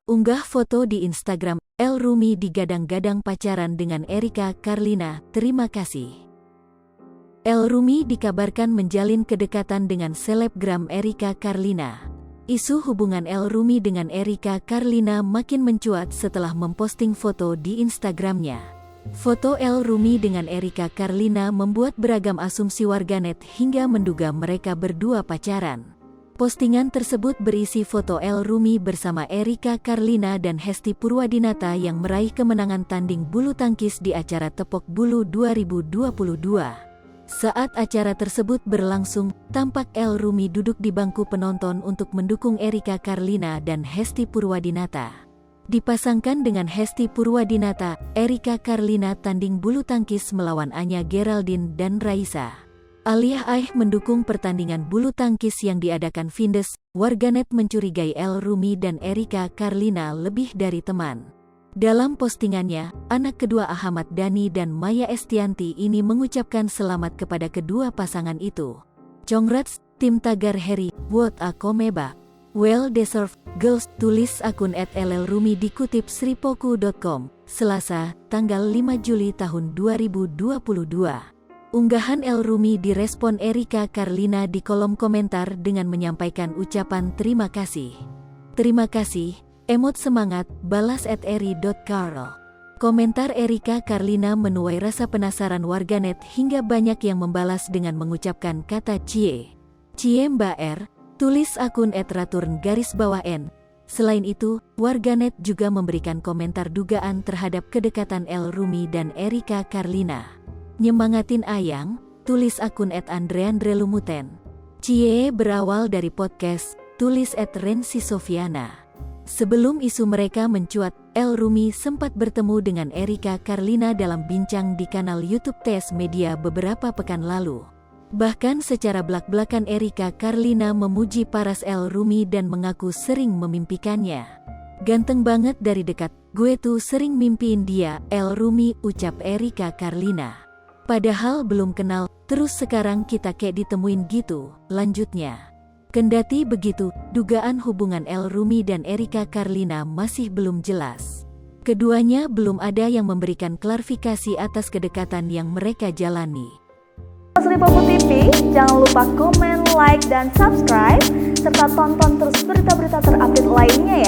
Unggah foto di Instagram, El Rumi digadang-gadang pacaran dengan Erika Carlina, terima kasih. El Rumi dikabarkan menjalin kedekatan dengan selebgram Erika Carlina. Isu hubungan El Rumi dengan Erika Carlina makin mencuat setelah memposting foto di Instagramnya. Foto El Rumi dengan Erika Carlina membuat beragam asumsi warganet hingga menduga mereka berdua pacaran. Postingan tersebut berisi foto El Rumi bersama Erika Carlina dan Hesti Purwadinata yang meraih kemenangan tanding bulu tangkis di acara Tepok Bulu 2022. Saat acara tersebut berlangsung, tampak El Rumi duduk di bangku penonton untuk mendukung Erika Carlina dan Hesti Purwadinata. Dipasangkan dengan Hesti Purwadinata, Erika Carlina tanding bulu tangkis melawan Anya Geraldine dan Raisa. Aliah mendukung pertandingan bulu tangkis yang diadakan Vindes, warganet mencurigai El Rumi dan Erika Carlina lebih dari teman. Dalam postingannya, anak kedua Ahmad Dhani dan Maya Estianty ini mengucapkan selamat kepada kedua pasangan itu. Congrats, tim Tagar Heri, what a comeba. Well deserved, girls, tulis akun @ellrumi dikutip sripoku.com, Selasa, tanggal 5 Juli tahun 2022. Unggahan El Rumi direspon Erika Carlina di kolom komentar dengan menyampaikan ucapan terima kasih. Terima kasih, emot semangat, balas @eri.carl. Komentar Erika Carlina menuai rasa penasaran warganet hingga banyak yang membalas dengan mengucapkan kata cie. Cie Mbak R, tulis akun @raturn_n. Selain itu, warganet juga memberikan komentar dugaan terhadap kedekatan El Rumi dan Erika Carlina. Nyemangatin ayang, tulis akun @andreandrelumuten. Cie berawal dari podcast, tulis @rensisofiana. Sebelum isu mereka mencuat, El Rumi sempat bertemu dengan Erika Carlina dalam bincang di kanal YouTube TS Media beberapa pekan lalu. Bahkan secara belak-belakan Erika Carlina memuji paras El Rumi dan mengaku sering memimpikannya. Ganteng banget dari dekat, gue tuh sering mimpiin dia, El Rumi, ucap Erika Carlina. Padahal belum kenal, terus sekarang kita kayak ditemuin gitu, lanjutnya. Kendati begitu, dugaan hubungan El Rumi dan Erika Carlina masih belum jelas. Keduanya belum ada yang memberikan klarifikasi atas kedekatan yang mereka jalani. Sripoku TV, jangan lupa komen, like, dan subscribe, serta tonton terus berita-berita terupdate lainnya ya.